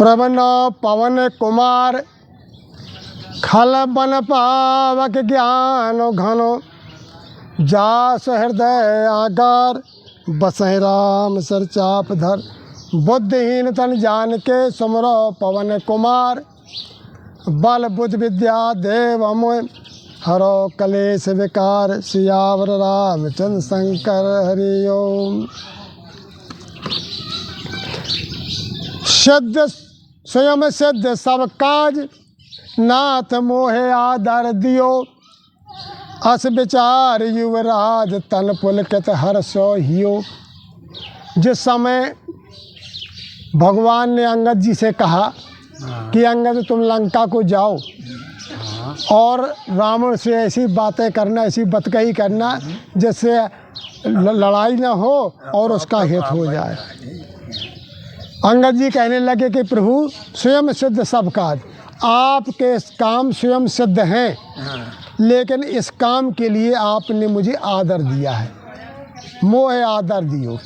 प्रवन पवन कुमार खल बन पावक ज्ञान घनो जास हृदय आकार बसहि राम सर चाप धर बुद्धिहीन तन जान के सुमरो पवन कुमार बल बुद्ध विद्या देव अमोय हरो कलेश विकार सियावर रामचंद्र शंकर हरि ओम। सिद्ध स्वयं सिद्ध सब काज नाथ मोहे आदर दियो अस विचार युवराज तन पुलकित हर्षो हियो। जिस समय भगवान ने अंगद जी से कहा कि अंगद तुम लंका को जाओ और रावण से ऐसी बातें करना, ऐसी बतकही करना जिससे लड़ाई ना हो और उसका हित हो जाए। अंगद जी कहने लगे कि प्रभु स्वयं सिद्ध सब काज, आपके काम स्वयं सिद्ध हैं, लेकिन इस काम के लिए आपने मुझे आदर दिया है, मोह आदर दियो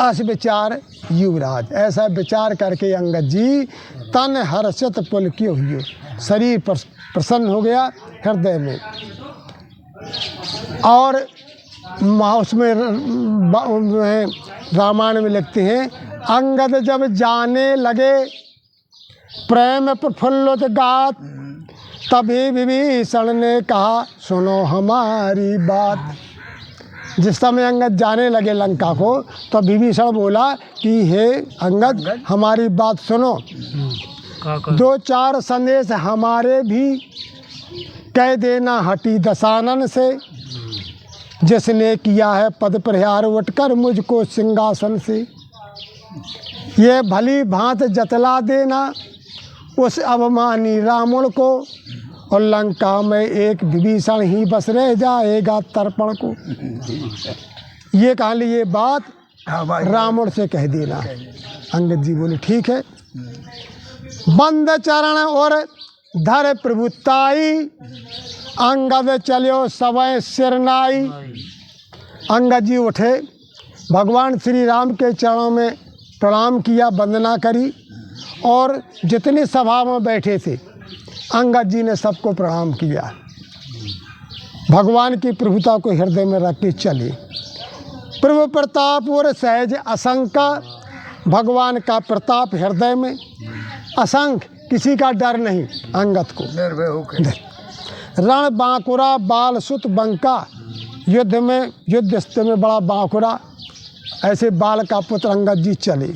अस विचार युवराज। ऐसा विचार करके अंगद जी तन हर्षित पुलकित हुए, शरीर प्रसन्न हो गया हृदय में। और उसमें रामायण में लिखते हैं अंगद जब जाने लगे प्रेम प्रफुल्लित गात तभी विभीषण ने कहा सुनो हमारी बात। जिस समय अंगद जाने लगे लंका को तो विभीषण बोला कि हे अंगद हमारी बात सुनो, दो चार संदेश हमारे भी कह देना हटी दशानन से, जिसने किया है पद प्रहार उठकर मुझको सिंहासन से। ये भली भांत जतला देना उस अवमानी रावण को, और लंका में एक विभीषण ही बस रह जाएगा तर्पण को। ये कहानी ये बात रावण से कह देना। अंगद जी बोले ठीक है। बंद चरण और धर प्रभुताई अंगद चलो सवै सिरनाई। अंगद जी उठे, भगवान श्री राम के चरणों में प्रणाम किया, वंदना करी, और जितने सभा में बैठे थे अंगद जी ने सबको प्रणाम किया। भगवान की प्रभुता को हृदय में रख के चले। प्रभु प्रताप और सहज असंका, भगवान का प्रताप हृदय में, असंख्य किसी का डर नहीं अंगद को। रण बांकुरा बाल सुत बंका, युद्ध में युद्ध स्थिति में बड़ा बांकुरा, ऐसे बाल का पुत्र अंगद जी चले।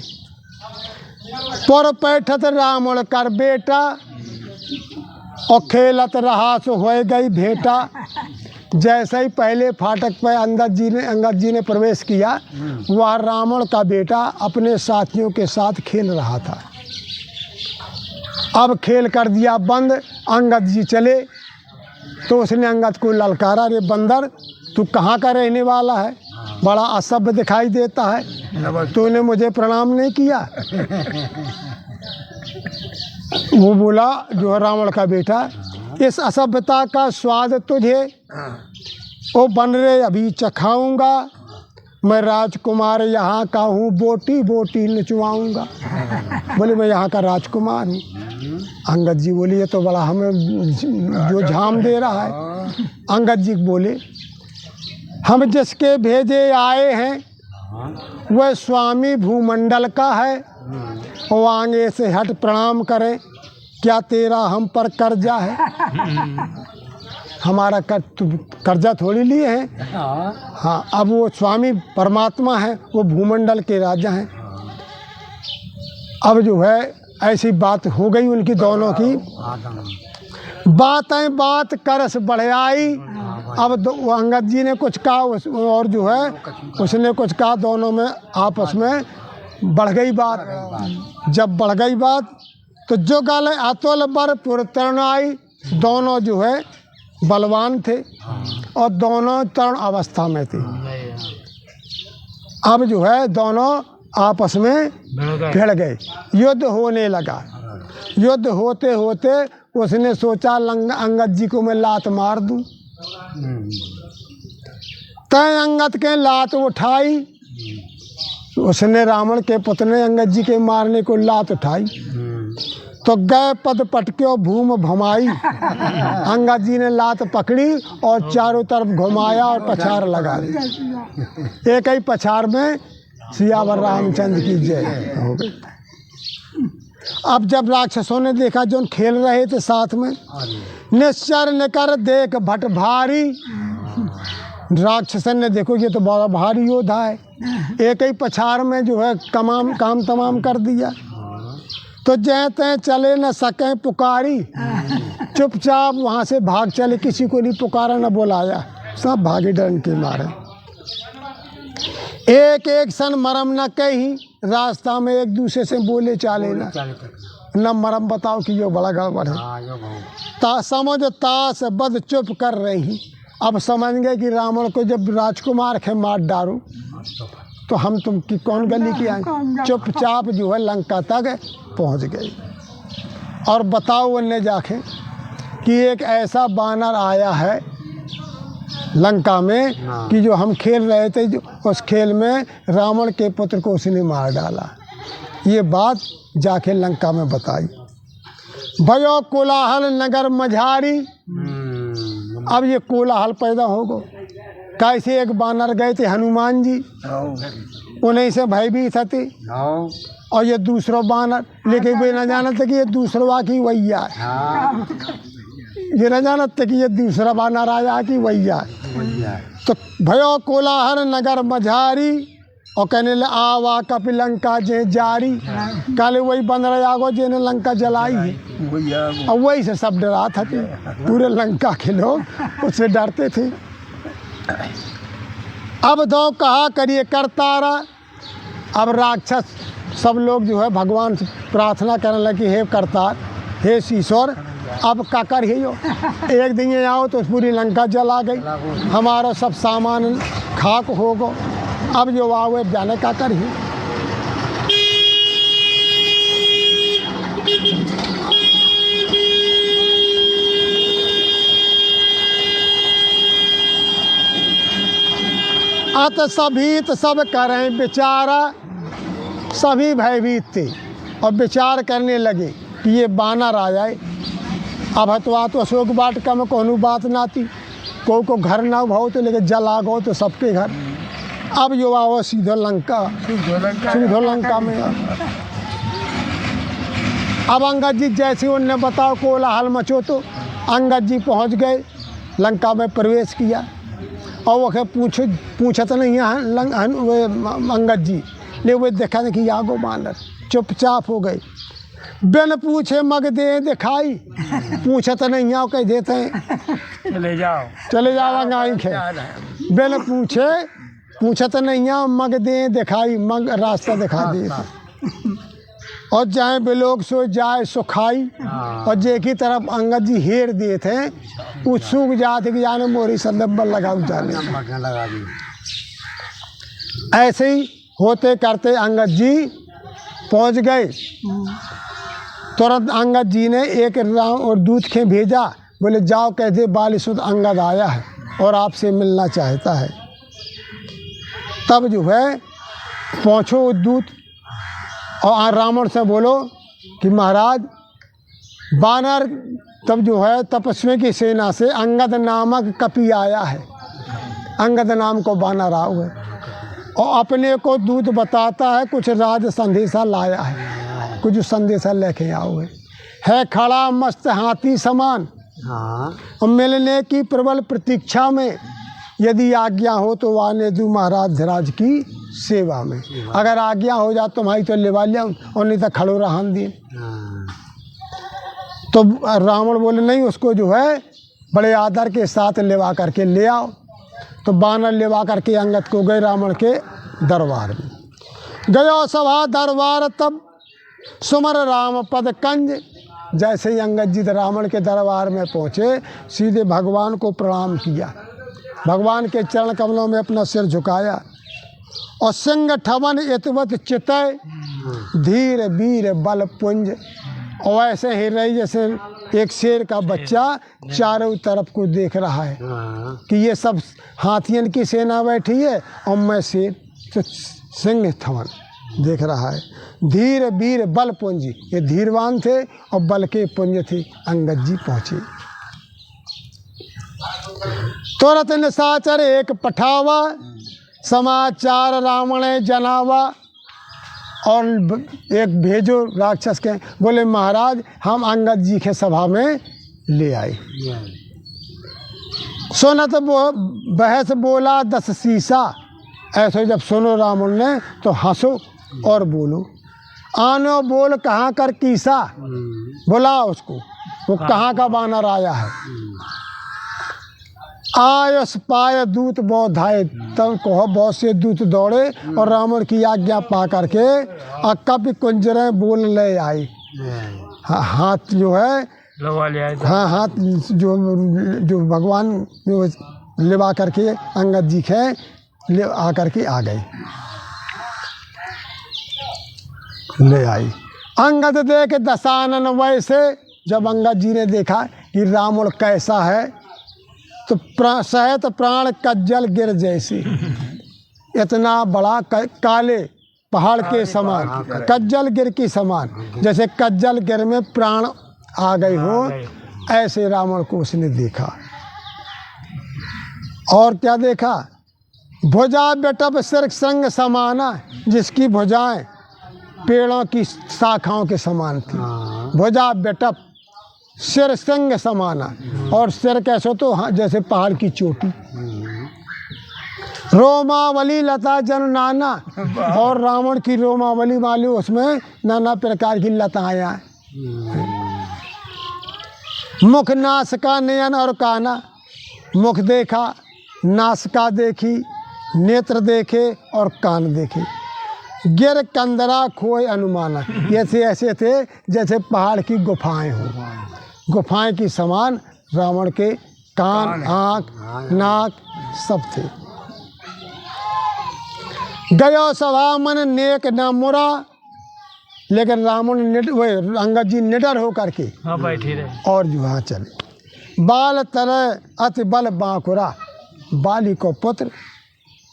पर पैठत रावण कर बेटा और खेलत रहा सो हो गई भेटा। जैसे ही पहले फाटक पर अंगद जी ने प्रवेश किया, वह रावण का बेटा अपने साथियों के साथ खेल रहा था। अब खेल कर दिया बंद, अंगद जी चले तो उसने अंगद को ललकारा, रे बंदर तू कहाँ का रहने वाला है, बड़ा असभ्य दिखाई देता है, तूने मुझे प्रणाम नहीं किया। वो बोला जो है रावण का बेटा, इस असभ्यता का स्वाद तुझे ओ बन रे अभी चखाऊंगा, मैं राजकुमार यहाँ का हूँ बोटी बोटी नचवाऊंगा। बोले मैं यहाँ का राजकुमार हूँ। अंगद जी बोले ये तो बड़ा हमें जो झाम दे रहा है। अंगद जी बोले हम जिसके भेजे आए हैं वह स्वामी भूमंडल का है, और आगे से हट प्रणाम करें, क्या तेरा हम पर कर्जा है? हमारा कर्जा थोड़ी लिए हैं। हाँ, अब वो स्वामी परमात्मा है, वो भूमंडल के राजा हैं। अब जो है ऐसी बात हो गई उनकी दोनों की। बात करस बढ़ाई। अब वो अंगद जी ने कुछ कहा और जो है उसने कुछ कहा, दोनों में आपस में बढ़ गई बात। जब बढ़ गई बात तो जो गल अतुल बर पुरतरण आई, दोनों जो है बलवान थे और दोनों तरुण अवस्था में थे। अब जो है दोनों आपस में भिड़ गए, युद्ध होने लगा। युद्ध होते होते उसने सोचा अंगद जी को मैं लात मार दूं। तय अंगद के लात उठाई उसने रावण के पुत्र ने अंगद जी के मारने को लात उठाई तो गए पद पटक्यो भूम भमाई। अंगद जी ने लात पकड़ी और चारों तरफ घुमाया और पछाड़ लगा दी। एक ही पछाड़ में सियावर रामचंद्र की जय हो गई। अब जब राक्षसों ने देखा जो खेल रहे थे साथ में, निश्चर न कर देख भट भारी। राक्षसन ने देखो ये तो बड़ा भारी योद्धा है, एक ही पछाड़ में जो है काम तमाम कर दिया। तो जैते चले न सके पुकारी, चुपचाप वहाँ से भाग चले, किसी को नहीं पुकारा न बुलाया, सब भागे डर के मारे। एक एक सन मरम न कही, रास्ता में एक दूसरे से बोले चाले न मरम। बताओ कि यो बड़ा गड़बड़ है। समझ तास बद चुप कर रही। अब समझ गए कि रावण को जब राजकुमार के मार डालो तो हम तुम की कौन गली की आए। चुपचाप जो है लंका तक पहुंच गई। और बताओ उनने जाके कि एक ऐसा बानर आया है लंका में कि जो हम खेल रहे थे, जो उस खेल में रावण के पुत्र को उसने मार डाला। ये बात जाके लंका में बताई। भयो कोलाहल नगर मझारी। अब ये कोलाहल पैदा होगा। कैसे एक बानर गए थे हनुमान जी, उन्हीं से भयभीत थे, और ये दूसरा बानर, लेकिन वे न जानते कि ये दूसरा की वैया है। ये न जानते कि ये दूसरा बानर आया कि वैया है। तो भयो कोलाहल नगर मझारी, और कहने ले आवा कपि लंका जे जारी। काले वही बंदर आगो जेने लंका जलाई है। और वही से सब डरा था, पूरे लंका के लोग उससे डरते थे। अब दो कहा करिए करतारा। अब राक्षस सब लोग जो है भगवान से प्रार्थना करने लगे, हे करतार, हे ईश्वर, अब का करिए। एक दिन ये आओ तो पूरी लंका जला गई, हमारा सब सामान खाक हो गो। अब जो आओ जाने का करिए। अत सभीत सब करें बेचारा। सभी भयभीत थे और विचार करने लगे कि ये बानर आ जाए। अब हतवा तो अशोक वाटिका में कोनो बात ना थी, को घर ना भाव तो लेके जला गो तो सबके घर। अब जो आओ सीधो लंका में। अब अंगद जी जैसे उनने बताओ कोलाहल मचो तो अंगद जी पहुंच गए, लंका में प्रवेश किया। और वो पूछत नहीं है अंगद जी, ले वो देखा कि आगो बानर, चुपचाप हो गए। बिन पूछे मग दे दिखाई, पूछत नहीं आओ कह देते हैं चले जाओ अंगाई खे। बिन पूछत नहीं आओ मग दे दिखाई, मग रास्ता दिखा दे। और जाए बिलोक सो जाए सुखाई। और जे की तरफ अंगद जी हेर दिए थे, उत्सुक जाते कि जाने मोरी सदब्बर लगा जाने। ऐसे ही होते करते अंगद जी पहुंच गए। तुरंत अंगद जी ने एक राम और दूत के भेजा, बोले जाओ कह दे बालीसुद अंगद आया है और आपसे मिलना चाहता है। तब जो है पहुँचो दूत और रावण से बोलो कि महाराज बानर, तब जो है तपस्वी की सेना से अंगद नामक कपि आया है। अंगद नाम को बानर आओ है और अपने को दूत बताता है कुछ राज संदेशा लाया है, कुछ संदेशा लेके आओ है खड़ा मस्त हाथी समान। और मिलने की प्रबल प्रतीक्षा में, यदि आज्ञा हो तो आने दूँ महाराज धीराज की सेवा में। अगर आज्ञा हो जाए तो भाई तो लेवा लिया, और नहीं तो खड़ो रहन दिए। तो रावण बोले नहीं, उसको जो है बड़े आदर के साथ लेवा करके ले आओ। तो बानर लेवा करके अंगद को गए रावण के दरबार में। गयो सभा दरबार तब सुमर राम पद कंज। जैसे ही अंगद जी रावण के दरबार में पहुँचे, सीधे भगवान को प्रणाम किया, भगवान के चरण कमलों में अपना सिर झुकाया। और सिंह ठवन इतवत चितय, धीर वीर बल पुंज। और ऐसे ही रही जैसे एक शेर का बच्चा चारों तरफ को देख रहा है कि ये सब हाथियन की सेना बैठी है और मैं शेर। तो सिंह थवन देख रहा है। धीर वीर बल पुंजी, ये धीरवान थे और बल के पुंज थे। अंगद जी पहुँचे। तुरत निशाचर एक पठावा, समाचार रावण जनावा। और एक भेजो राक्षस के, बोले महाराज हम अंगद जी के सभा में ले आए। सुनत बहस बोला 10 शीशा, ऐसे जब सुनो रावण ने तो हंसो और बोलो। आनो बोल कहाँ कर कीसा, बुला उसको, वो कहाँ का बानर आया है। आयस पाय दूत बौधाए, तब कहो बहुत से दूत दौड़े और रावण की आज्ञा पा करके कपि कुंजरे बोल ले आए। हाथ जो है हाँ, हाथ जो भगवान जो लिवा करके अंगद जी के ले आ करके आ गए, ले आई। अंगद देख दशानन वैसे, जब अंगद जी ने देखा कि रावण कैसा है तो सहत प्राण कज्जल गिर जैसे। इतना बड़ा काले पहाड़ के समान, कज्जल गिर की समान, जैसे कज्जल गिर में प्राण आ गए हो, ऐसे रावण को उसने देखा। और क्या देखा, भुजा बेटब सिर संग समाना, जिसकी भुजाएं पेड़ों की शाखाओं के समान थी। भुजा बेटब सिर संग समाना, और सिर कैसे तो हाँ जैसे पहाड़ की चोटी। रोमावली लता जन नाना, और रावण की रोमावली वाली उसमें नाना प्रकार की लताएं। मुख नासिका नयन और काना, मुख देखा, नासिका देखी, नेत्र देखे और कान देखे। गिर कंदरा खोए अनुमाना, ऐसे ऐसे थे जैसे पहाड़ की गुफाएं हो, गुफाएं की समान रावण के कान, आँख, नाक सब थे। गयो सभा मन नेक न मुरा, लेकिन रावण अंगद जी निडर होकर के बैठे रहे और जो हाँ चले। बाल तरह अति बल बांकुरा, बाली को पुत्र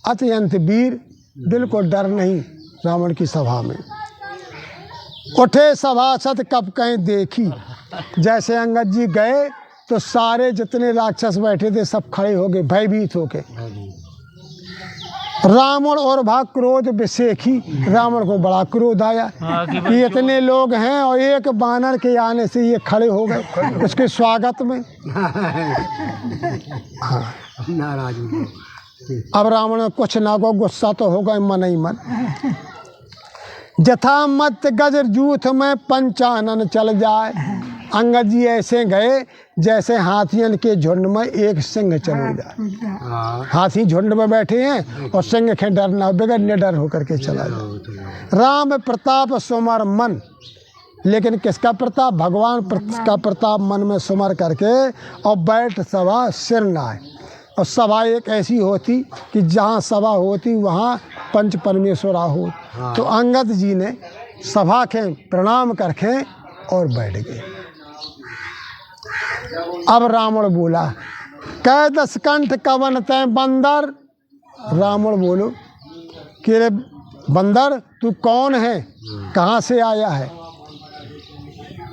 अत्यंत वीर, बिल्कुल डर नहीं रावण की सभा में। उठे सभासद कब कहीं देखी, जैसे अंगद जी गए तो सारे जितने राक्षस बैठे थे सब खड़े हो गए भयभीत होके। रावण और भाग क्रोध विशेखी, रावण को बड़ा क्रोध आया कि इतने लोग हैं और एक बानर के आने से ये खड़े हो गए उसके स्वागत में। हाँ, नाराज। अब रावण ने कुछ ना को गुस्सा तो हो गए मन ही मन। जथा मत गज जूथ में पंचानन चल जाए, अंगद जी ऐसे गए जैसे हाथियन के झुंड में एक सिंह चले जाए। हाथी झुंड में बैठे हैं और सिंह के डर ना, बगैर निडर होकर के चला जाए। राम प्रताप सुमर मन, लेकिन किसका प्रताप, भगवान का प्रताप मन में सुमर करके और बैठ सभा सिर नाए। और सभा एक ऐसी होती कि जहाँ सभा होती वहाँ पंच परमेश्वरा हो। तो अंगद जी ने सभा के प्रणाम करके और बैठ गए। अब रावण बोला, कै दशकंठ कवन तय बंदर। रावण बोलो कि रे बंदर तू कौन है, कहाँ से आया है।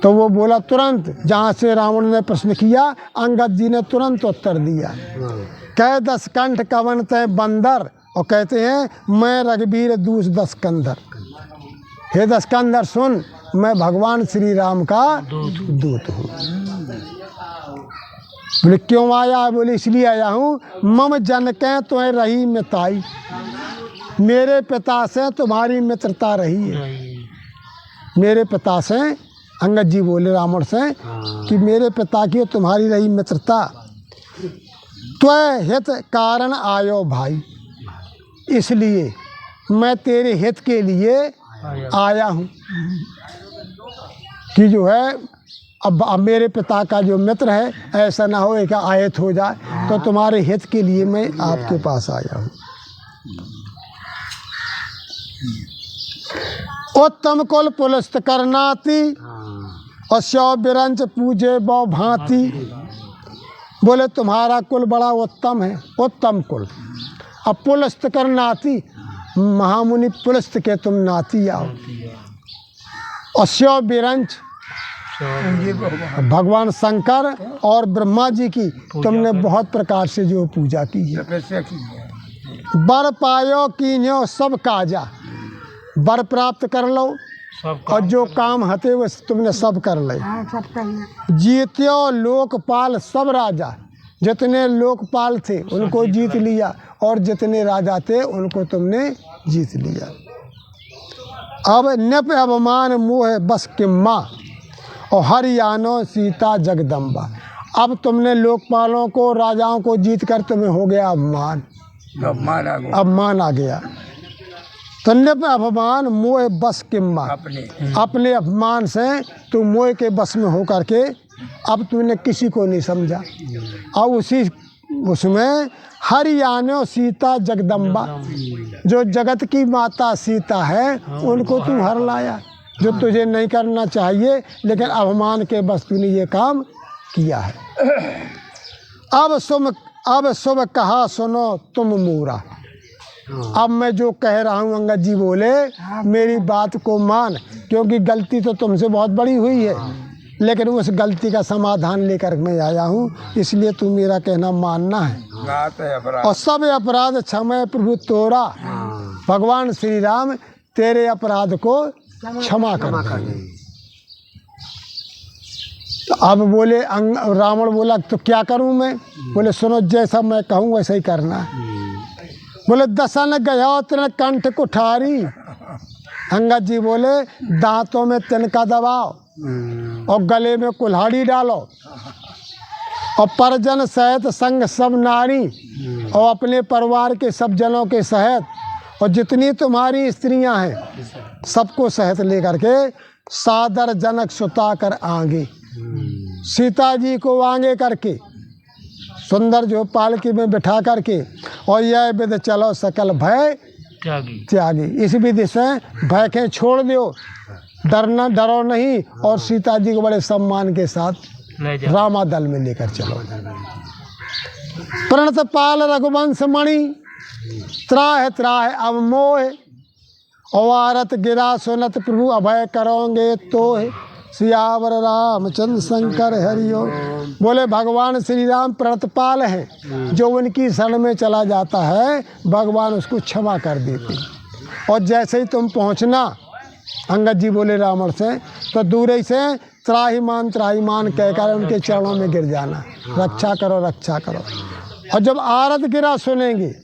तो वो बोला तुरंत, जहाँ से रावण ने प्रश्न किया अंगद जी ने तुरंत उत्तर दिया, कै दशकंठ कवन तय बंदर। और कहते हैं मैं रघुवीर दूस दशकंधर। हे दशकंधर सुन, मैं भगवान श्री राम का दूत हूँ। बोले क्यों आया है, बोले इसलिए आया हूँ, मम जन के तुम्हें रही मिताई, मेरे पिता से तुम्हारी मित्रता रही है। मेरे पिता से, अंगद जी बोले रावण से कि मेरे पिता की तुम्हारी रही मित्रता, त्वय हित कारण आयो भाई, इसलिए मैं तेरे हित के लिए आया हूँ कि जो है अब मेरे पिता का जो मित्र है ऐसा ना हो कि आयत हो जाए, तो तुम्हारे हित के लिए मैं आपके पास आया हूँ। उत्तम कुल पुलस्त करनाती और शव बिरंच पूजे बौ भांति। बोले तुम्हारा कुल बड़ा उत्तम है, उत्तम कुल। अब पुलस्त करनाती, महामुनि पुलस्त के तुम नाती आओ। अस्यो बिरंच भगवान शंकर और ब्रह्मा जी की तुमने बहुत प्रकार से जो पूजा की है। वर पायो कीन्यो सब काजा, वर प्राप्त कर लो और जो काम हते वो तुमने सब कर ले। जीत्यो लोकपाल सब राजा, जितने लोकपाल थे उनको जीत लिया और जितने राजा थे उनको तुमने जीत लिया। अब नप अवमान मोह बस किम्मा और हरियाणो सीता जगदम्बा। अब तुमने लोकपालों को राजाओं को जीत कर तुम्हें हो गया अवमान, अवमान आ गया। तो नप अवमान मोह बस किम्मा, अपने अपमान से तुम मोह के बस में हो करके अब तुमने किसी को नहीं समझा। और उसी उसमें हरियाणो सीता जगदम्बा, जो जगत की माता सीता है उनको तू हर लाया, जो तुझे नहीं करना चाहिए लेकिन अवमान के बस तूने ये काम किया है। अब शुभ कहा सुनो तुम मूरा। अब मैं जो कह रहा हूँ अंगद जी बोले मेरी बात को मान, क्योंकि गलती तो तुमसे बहुत बड़ी हुई है लेकिन उस गलती का समाधान लेकर मैं आया हूँ, इसलिए तू मेरा कहना मानना है। और सब अपराध क्षमा प्रभु तोरा, भगवान श्री राम तेरे अपराध को क्षमा कर देंगे। तो अब बोले रावण बोला तो क्या करूं मैं? बोले सुनो जैसा मैं कहूँ वैसा ही करना है। बोले दसन गया तृण कंठ कुठारी, अंगद जी बोले दांतों में तिनका दबाओ और गले में कुल्हाड़ी डालो और परजन सहित संग सब नारी, और अपने परिवार के सब जनों के सहित और जितनी तुम्हारी स्त्रियां हैं सबको सहित लेकर के सादर जनक सुता कर आगे, सीता जी को आगे करके सुंदर जो पालकी में बिठा करके, और यह विधि चलो सकल भय त्यागी। इस विधि से भय के छोड़ दो, डरना डरो नहीं, और सीता जी को बड़े सम्मान के साथ रामा दल में लेकर चलो। प्रणत पाल रघुवंश मणि, त्राह त्राह अब मोह, अवारत गिरा सुनत प्रभु अभय करोगे तो। सियावर रामचंद्र शंकर हरिओ। बोले भगवान श्री राम प्रणतपाल हैं, जो उनकी शरण में चला जाता है भगवान उसको क्षमा कर देते। और जैसे ही तुम पहुंचना, अंगद जी बोले रावण से, तो दूर ही से त्राहिमाम कहकर उनके चरणों में गिर जाना, रक्षा करो रक्षा करो। और जब आरत गिरा सुनेंगे,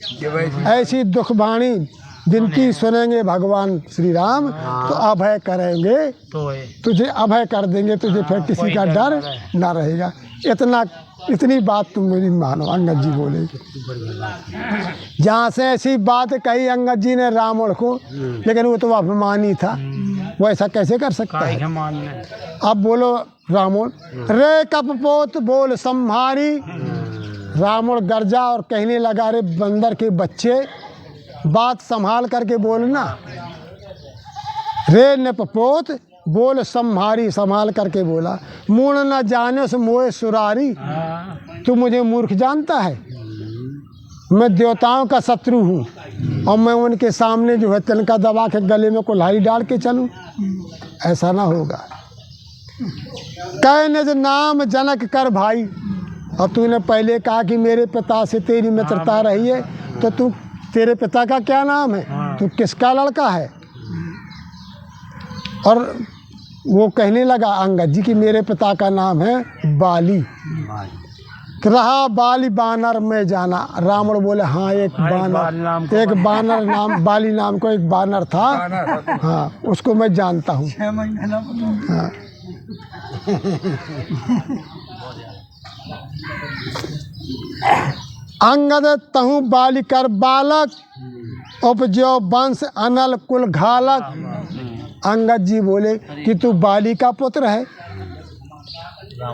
ऐसी दुखवाणी विनती सुनेंगे भगवान श्री राम, तो अभय करेंगे, तुझे अभय कर देंगे, तुझे फिर किसी का डर ना रहेगा। इतनी बात तुम मेरी मानो, अंगद जी बोले। जहाँ से ऐसी बात कही अंगद जी ने रावण को, लेकिन वो तो अभिमानी था, वो ऐसा कैसे कर सकता है। अब बोलो रावण, रे कपपोत बोल संहारी। रावण गरजा और कहने लगा, रे बंदर के बच्चे बात संभाल करके बोलना। रे नपपोत बोल संहारी, संभाल करके बोला। मूण न जाने से मोए सुरारी, तू मुझे मूर्ख जानता है, मैं देवताओं का शत्रु हूँ और मैं उनके सामने जो है तिनका दबा के गले में कुल्हाड़ी डाल के चलूँ, ऐसा ना होगा। कह निज नाम जनक कर भाई, और तूने पहले कहा कि मेरे पिता से तेरी मित्रता रही है, तो तू तेरे पिता का क्या नाम है, तू किसका लड़का है। और वो कहने लगा अंगद जी कि मेरे पिता का नाम है बाली। रहा बाली बानर में जाना। रावण बोले हाँ एक बानर नाम बाली नाम को एक बानर था, हाँ उसको मैं जानता हूँ। हाँ। अंगद तहु बालिकर बालक, उपजो वंश अनल कुल घालक। अंगद जी बोले कि तू बाली का पुत्र है,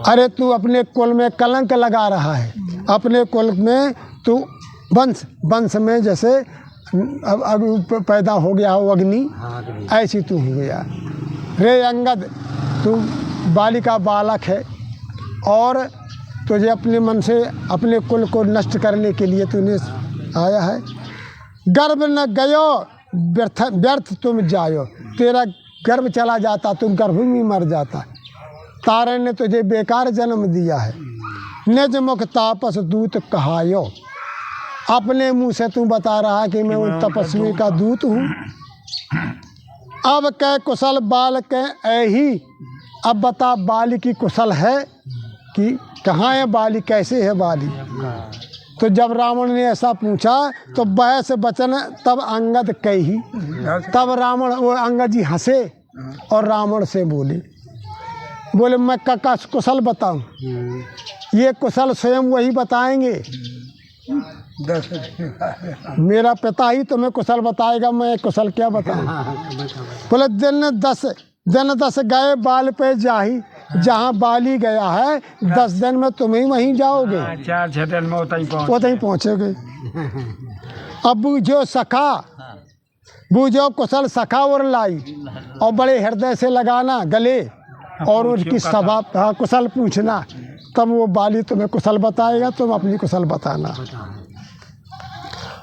अरे तू अपने कुल में कलंक लगा रहा है, अपने कुल में तू वंश में जैसे अब पैदा हो गया हो अग्नि, ऐसी तू हो गया। रे अंगद तू बाली का बालक है और तुझे अपने मन से अपने कुल को नष्ट करने के लिए तूने आया है। गर्भ न गयो व्यर्थ व्यर्थ तुम जायो, तेरा गर्भ चला जाता, तुम गर्भ में मर जाता। तारे ने तुझे बेकार जन्म दिया है। निज मुख तापस दूत कहायो, अपने मुंह से तू बता रहा है कि मैं उन तपस्वी का दूत हूँ। अब कै कुशल बाल कै ऐही, अब बता बाली की कुशल है कि कहाँ है बाली, कैसे है बाली। तो जब रावण ने ऐसा पूछा तो बहस बचन तब अंगद कही, तब रावण वो अंगद जी हंसे और रावण से बोले मैं का कुशल बताऊं, ये कुशल स्वयं वही बताएंगे। मेरा पिता ही तुम्हें कुशल बताएगा, मैं कुशल क्या बताऊं। बोले दिन 10 गए बाल पे जाही, जहाँ बाली गया है 10 दिन में तुम ही वहीं जाओगे, 4-6 दिन में उतहीं पहुँचोगे। अब बूझो सखा, बूझो कुशल सखा और लाई, और बड़े हृदय से लगाना गले और उनकी सभा कुशल पूछना, तब वो बाली तुम्हें कुशल बताएगा, तुम अपनी कुशल बताना।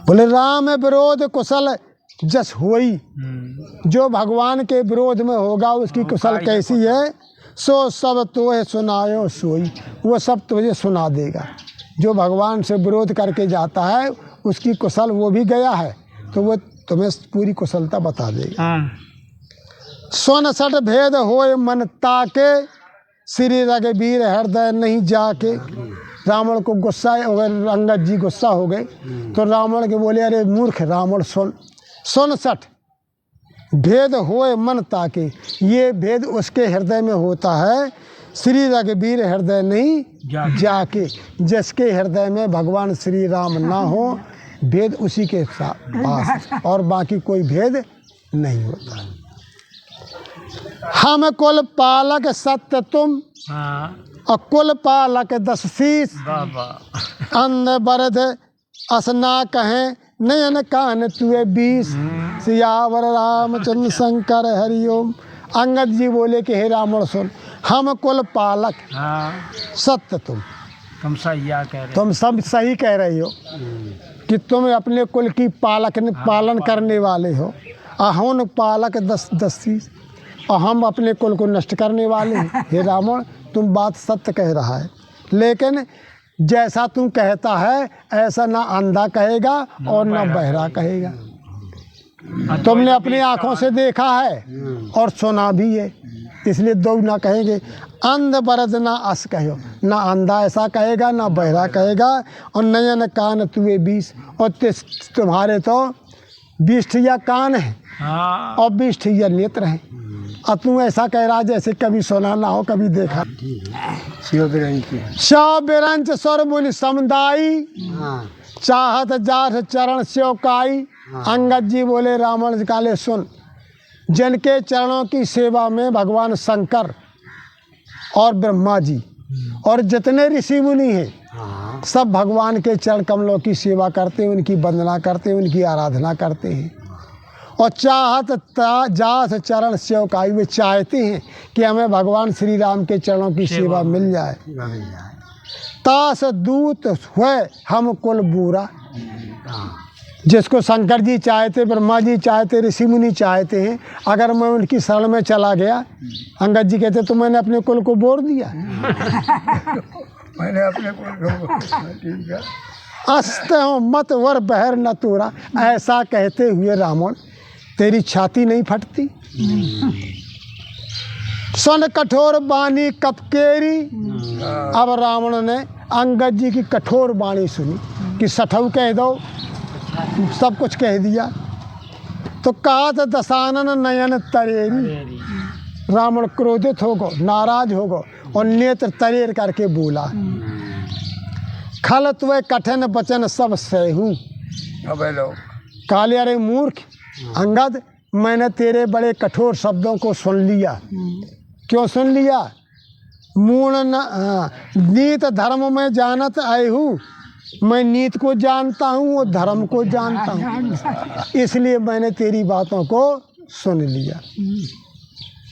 बोले राम विरोध कुशल जस होई, जो भगवान के विरोध में होगा उसकी कुशल कैसी है, सो सब तोहे सुनायो सोई, वो सब तुझे सुना देगा। जो भगवान से विरोध करके जाता है उसकी कुशल वो भी गया है तो वो तुम्हें पूरी कुशलता बता देगा। सुन सठ भेद होए मन ताके, श्री रघुवीर हृदय नहीं जाके। रावण को गुस्सा हो गए, अंगद जी गुस्सा हो गए तो रावण के बोले अरे मूर्ख रावण सुन सठ भेद होए मन ताके, ये भेद उसके हृदय में होता है, श्री रघुवीर हृदय नहीं जाके। जिसके हृदय में भगवान श्री राम ना हो, भेद उसी के पास, और बाकी कोई भेद नहीं होता। हम कुल पालक सत्य तुम, और कुल पालक 10 शीस, अंध बरद असना कहें नयन कान तुए 20। सियावर रामचंद्र शंकर हरिओम। अंगद जी बोले कि हे रावण सुन, हम कुल पालक सत्य तुम सब सही कह रहे हो कि तुम अपने कुल की पालन करने वाले हो। अहोन पालक 10 शीस, और हम अपने कुल को नष्ट करने वाले हैं। हे रावण तुम बात सत्य कह रहा है, लेकिन जैसा तू कहता है ऐसा ना अंधा कहेगा और ना बहरा कहेगा। तुमने अपनी आँखों से देखा है और सुना भी है, इसलिए दो ना कहेंगे। अंध बरद ना अस कहो, ना अंधा ऐसा कहेगा ना बहरा कहेगा। और नयन कान तुए 20, और तुम्हारे तो 20 ठिया कान है और 20 ठिया नेत्र हैं, और तू ऐसा कह रहा जैसे कभी सुना ना हो कभी देखा। शव बिरंच स्वर बोली समुदाई, चाहत जाठ चरण स्योकाई। अंगद जी बोले रावण जी काले सुन, जिनके चरणों की सेवा में भगवान शंकर और ब्रह्मा जी और जितने ऋषि मुनि हैं सब भगवान के चरण कमलों की सेवा करते हैं, उनकी वंदना करते हैं, उनकी आराधना करते हैं। और चाहत जास चरण सेवकाई, वे चाहते हैं कि हमें भगवान श्री राम के चरणों की सेवा मिल जाए। तास दूत हुए हम कुल बूरा, जिसको शंकर जी चाहते, ब्रह्मा जी चाहते, ऋषि मुनि चाहते हैं, अगर मैं उनकी शरण में चला गया, अंगद जी कहते तो मैंने अपने कुल को बोर दिया। मैंने अपने कुल को अस्त हो मत वर बहर न तोरा, ऐसा कहते हुए रावण तेरी छाती नहीं फटती। सन कठोर बानी कपकेरी। अब रावण ने अंगद जी की कठोर बाणी सुनी कि सठऊ कह दो, सब कुछ कह दिया। तो कहा था दशानन नयन तरेरी। रावण क्रोधित हो गो, नाराज हो गो और नेत्र तरेर करके बोला, खल तुए कठिन वचन सब सहूं। काले अरे मूर्ख अंगद, मैंने तेरे बड़े कठोर शब्दों को सुन लिया। क्यों सुन लिया? मूण नीत धर्म में जानत आयहू, मैं नीत को जानता हूँ और धर्म को जानता हूँ, इसलिए मैंने तेरी बातों को सुन लिया।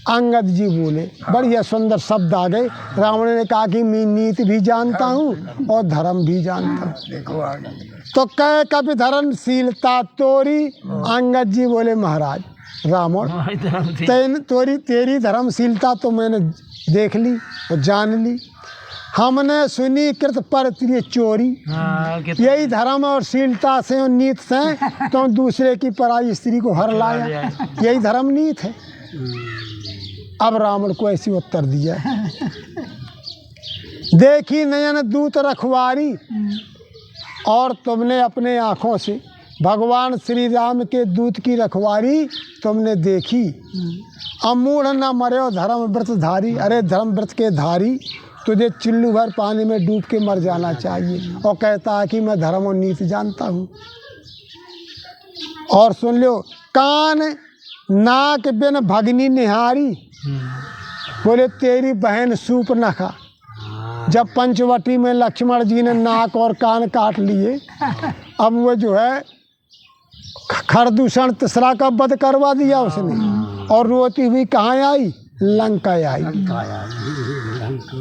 अंगद जी बोले, बढ़िया सुंदर शब्द आ गए। रावण ने कहा कि मैं नीति भी जानता हूँ और धर्म भी जानता हूँ। देखो आगे तो कह कभी धर्मशीलता तोरी। अंगद जी बोले, महाराज रावण, तेरी धर्मशीलता तो मैंने देख ली और जान ली। हमने सुनी कृत पर तेरी चोरी। यही धर्म और शीलता से और नीत से तो दूसरे की पराई स्त्री को हर लाया, यही धर्म नीत है। अब रावण को ऐसी उत्तर दिया, देखी नयन दूत रखवारी, और तुमने अपने आँखों से भगवान श्री राम के दूत की रखवारी तुमने देखी। अमूढ़ न मर्यो धर्म व्रत धारी। अरे धर्म व्रत के धारी, तुझे चुल्लू भर पानी में डूब के मर जाना चाहिए। और कहता है कि मैं धर्म और नीति जानता हूँ। और सुन लो, कान नाक बिन भगनी निहारी। बोले तेरी बहन सूर्पनखा, जब पंचवटी में लक्ष्मण जी ने नाक और कान काट लिए, अब वो जो है खरदूषण तीसरा का वध करवा दिया उसने। और रोती हुई कहाँ आई? लंका आई।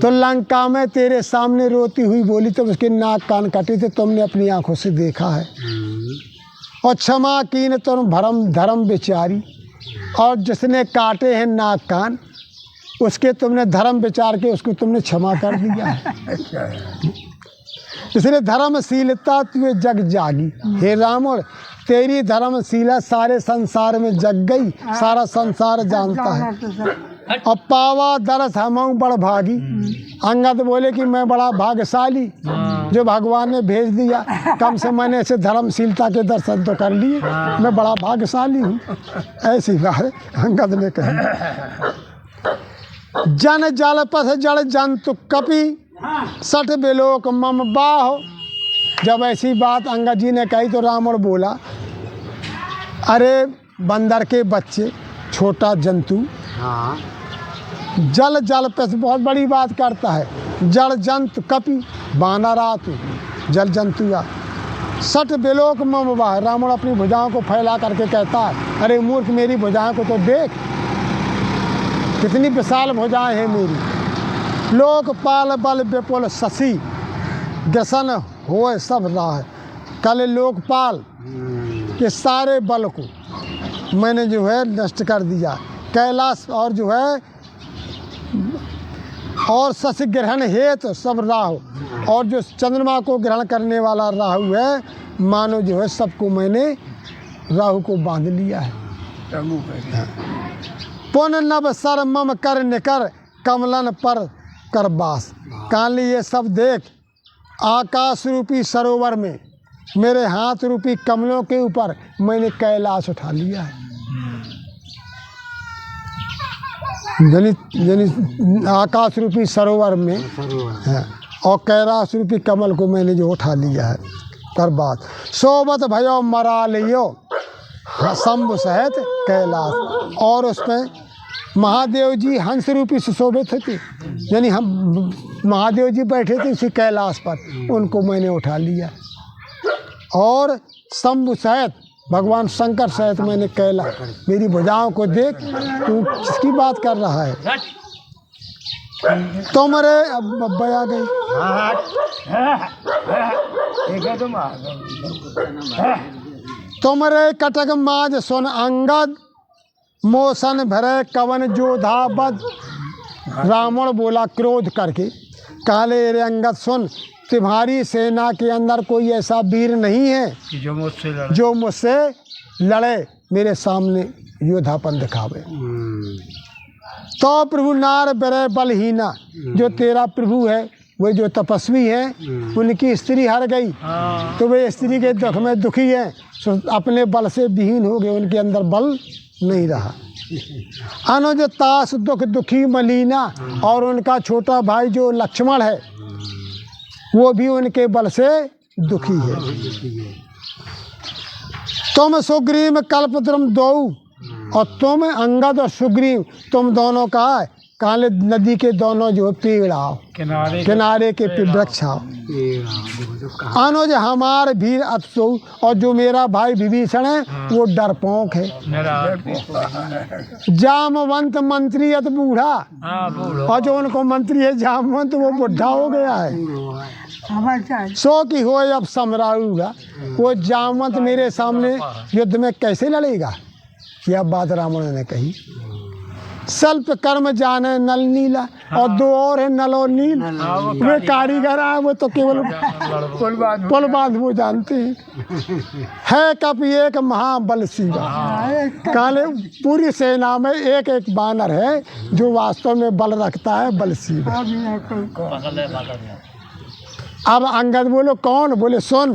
तो लंका में तेरे सामने रोती हुई बोली, तो उसके नाक कान कटे थे, तुमने अपनी आंखों से देखा है। और क्षमा कीन तुम धर्म बेचारी, और जिसने काटे हैं नाक कान, उसके तुमने धर्म विचार के उसको तुमने क्षमा कर दिया है। इसलिए धर्मशीलता तुझे जग जागी। हे रावण, तेरी धर्मशीला सारे संसार में जग गई, सारा संसार जानता है। और पावा दरस हम बड़ भागी। अंगद बोले कि मैं बड़ा भाग्यशाली जो भगवान ने भेज दिया। कम से मैंने ऐसे धर्मशीलता के दर्शन तो कर लिए, मैं बड़ा भाग्यशाली हूँ। ऐसी बात अंगद ने कही। जन जल पथ जड़ जंतु कपि, सठ बिलोक मम बाहो। जब ऐसी बात अंगद जी ने कही तो रावण बोला, अरे बंदर के बच्चे, छोटा जंतु, जल जल पे बहुत बड़ी बात करता है। जल जंतु कपि, बानरा तू, जल जंतु या सठ बिलोक मम बाह। रावण अपनी भुजाओं को फैला करके कहता है, अरे मूर्ख, मेरी भुजाओं को तो देख, कितनी विशाल भुजाएं हैं मेरी। लोकपाल बल विपुल शशि, ग्रसन होए सब राह। कल लोकपाल के सारे बल को मैंने जो है नष्ट कर दिया। कैलाश और जो है और शशि ग्रहण हेतु सब राहु, और जो चंद्रमा को ग्रहण करने वाला राहु है, मानो जो है सबको मैंने राहु को बांध लिया है। पुन नभ सर मम कर निकर, कमलन पर कर बास। काली ये सब देख, आकाश रूपी सरोवर में मेरे हाथ रूपी कमलों के ऊपर मैंने कैलाश उठा लिया है। यानी आकाश रूपी सरोवर में है, और कैलाश रूपी कमल को मैंने जो उठा लिया है। कर बात सोबत भयो मरा लियो, शंभु सहित कैलाश। और उसमें महादेव जी हंस रूपी सुशोभित थे, यानी हम महादेव जी बैठे थे उसी कैलाश पर, उनको मैंने उठा लिया। और शंभु सहित भगवान शंकर सहित मैंने कैलाश। मेरी भुजाओं को देख, तू किसकी बात कर रहा है? तुम्हारे अब आ गई। तुम्हारे कटक माज सुन अंगद, मोसन भरे कवन जोधा बद। रावण बोला क्रोध करके, काले रे अंगद सुन, तुम्हारी सेना के अंदर कोई ऐसा वीर नहीं है जो मुझसे लड़े, मेरे सामने योद्धापन दिखावे। तो प्रभु नार बरे बलहीना, जो तेरा प्रभु है, वो जो तपस्वी है, उनकी स्त्री हार गई, तो वे स्त्री के दुख में दुखी है, अपने बल से विहीन हो गए, उनके अंदर बल नहीं रहा। अनुज तास दुख दुखी मलीना, और उनका छोटा भाई जो लक्ष्मण है, वो भी उनके बल से दुखी है। तुम सुग्रीव कल्पद्रुम दो, और तुम अंगद और सुग्रीव, तुम दोनों का काले नदी के दोनों जो पेड़ आओ, किनारे किनारे के पे वृक्ष आओ। आनो जो हमार वीर अफसो और जो मेरा भाई विभीषण है वो डरपोक है। जामवंत मंत्री अत बूढ़ा, और जो उनको मंत्री है जामवंत वो बुढ़ा हो गया है। सो की हो अब समराऊगा, वो जामवंत मेरे सामने युद्ध में कैसे लड़ेगा। यह बात रावण ने कही। सल्प कर्म जाने नल नीला, और दो और है नल और नील। वे कारीगर है, वो तो केवल पुल बांध वो जानते हैं। है कप एक महाबल शिवा, काले पूरी सेना में एक एक बानर है जो वास्तव में बल रखता है, बल शिवा। अब अंगद बोलो कौन, बोले सुन।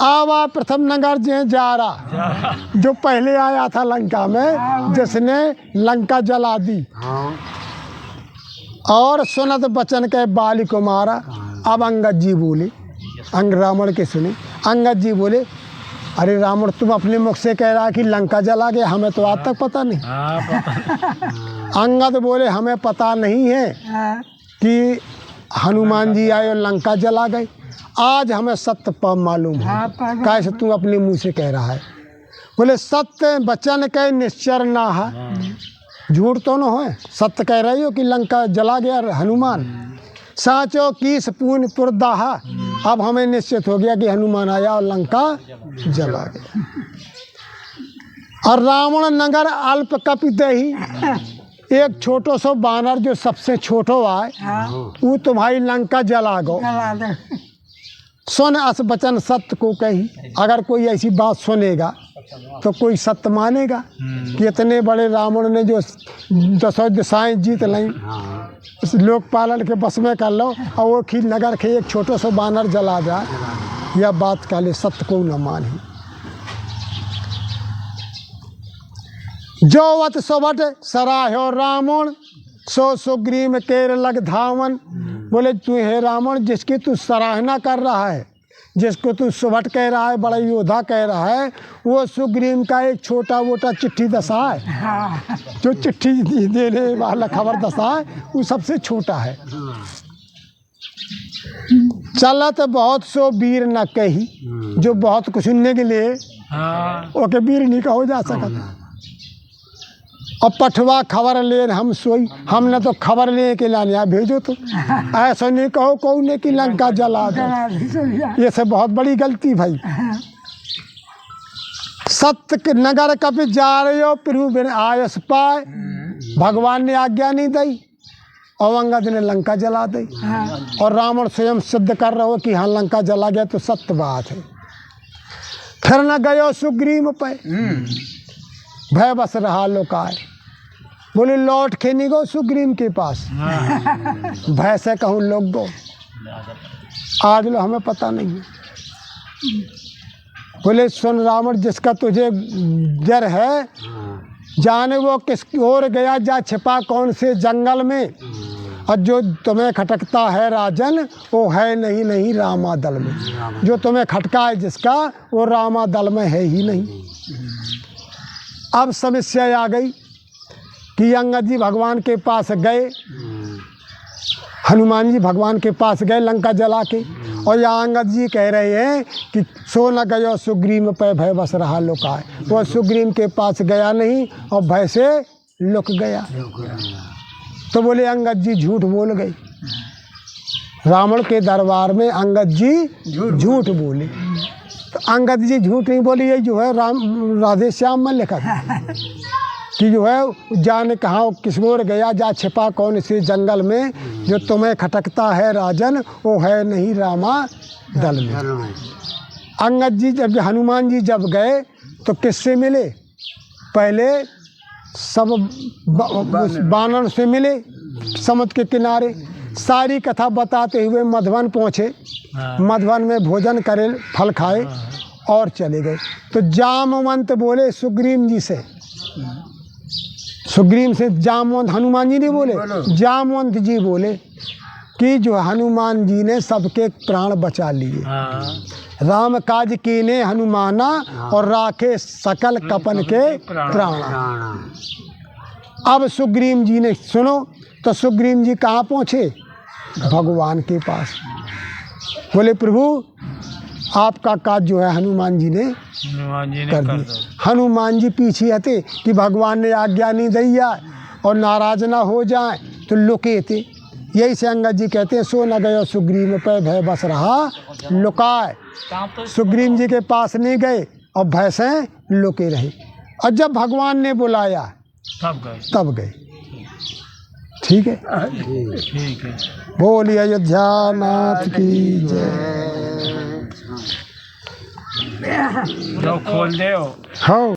आवा प्रथम नगर जे जा रहा, जो पहले आया था लंका में, जिसने लंका जला दी। और सुनत बचन के बाली को मारा। अब अंगद जी बोले, रावण के सुने। अंगद जी बोले अरे रावण तुम अपने मुख से कह रहा कि लंका जला गया, हमें तो आज तक पता नहीं। अंगद बोले हमें पता नहीं है कि हनुमान जी आए और लंका जला गए, आज हमें सत्य पर मालूम है। कैसे तू अपने मुंह से कह रहा है। बोले सत्य वचन कह निश्चर ना है, झूठ तो न हो, सत्य कह रही हो कि लंका जला गया हनुमान। साचो कीस पूर्ण पुरदाहा, अब हमें निश्चित हो गया कि हनुमान आया और लंका जला गया। और रावण नगर अल्प कपित ही, एक छोटो सो बानर जो सबसे छोटो आए वो तुम्हारी लंका जला गो। सुन अस वचन सत्य को कही, अगर कोई ऐसी बात सुनेगा तो कोई सत्य मानेगा कि इतने बड़े रावण ने जो 10 दिशाएं जीत लीं, इस लोकपालन के बस में कर लो, और वो खील नगर के एक छोटो सो बानर जला जाए, यह बात काले सत्य को न मानी। जो वत सोवट सराह्यो रावण, सो सुग्रीव केर लग धावन। बोले तू हे रावण, जिसकी तू सराहना कर रहा है, जिसको तू सुवट कह रहा है, बड़ा योद्धा कह रहा है, वो सुग्रीव का एक छोटा मोटा चिट्ठी दशा है, जो चिट्ठी देने वाला खबर दशा है, वो सबसे छोटा है। चलत बहुत सो वीर न कही, जो बहुत कुछ सुनने के लिए ओके वीर नहीं कहो जा सकता। और पठवा खबर ले हम सोई, हमने तो खबर ले के लाने भेजो, तो ऐसा नहीं कहो कौन ने कि लंका जला दो, ये से बहुत बड़ी गलती भाई। सत्य के नगर कभी जा रहे हो, प्रभु बिन आयस पाए, भगवान ने आज्ञा नहीं दी और अंगद ने लंका जला दी। और रावण स्वयं सिद्ध कर रहे हो कि हाँ लंका जला गया, तो सत्य बात है। फिर न गयो सुग्रीव पे, भय बस रहा लोकाय। बोले लौट के नहीं गो सुग्रीव के पास, भय से कहूँ लोग गो, आज लो हमें पता नहीं है। बोले सुन रावण, जिसका तुझे डर है, जाने वो किस ओर गया, जा छिपा कौन से जंगल में, और जो तुम्हें खटकता है राजन, वो है नहीं रामा दल में। जो तुम्हें खटका है जिसका, वो रामा दल में है ही नहीं। अब समस्या आ गई कि अंगद जी भगवान के पास गए, हनुमान जी भगवान के पास गए लंका जला के, और यहाँ अंगद जी कह रहे हैं कि सो न गयो सुग्रीव पे भय बस रहा लुकाए। वो सुग्रीव के पास गया नहीं और भय से लुक गया। तो बोले अंगद जी झूठ बोल गए, रावण के दरबार में अंगद जी झूठ बोले। तो अंगद जी झूठ नहीं बोली, ये जो है राधे श्याम में लिखा था कि जो है जाने कहाँ किस ओर गया, जा छिपा कौन से जंगल में, जो तुम्हें खटकता है राजन, वो है नहीं रामा दल में। अंगद जी जब हनुमान जी जब गए तो किससे मिले, पहले सब बानर से मिले समुद्र के किनारे, सारी कथा बताते हुए मधुवन पहुँचे। मधुवन में भोजन करे, फल खाए और चले गए। तो जामवंत बोले सुग्रीव जी से, सुग्रीव से जामवंत हनुमान जी नहीं बोले, जामवंत जी बोले कि जो हनुमान जी ने सबके प्राण बचा लिए, राम काज कीने हनुमाना, और राखे सकल कपन के प्राण। अब सुग्रीव जी ने सुनो तो सुग्रीव जी कहाँ पहुँचे? भगवान के पास। बोले प्रभु आपका काज जो है हनुमान जी ने कर दिया। हनुमान जी पीछे हते कि भगवान ने आज्ञा नहीं दैया और नाराज ना हो जाए तो लुके थे। यही से अंगद जी कहते हैं सो न गयो सुग्रीव पे भय बस रहा लुकाए। सुग्रीव जी के पास नहीं गए और भय से लुके रहे, और जब भगवान ने बुलाया तब गए। ठीक है, ठीक है। बोलिए अयोध्या नाथ की जय। जो खोल दे हाँ।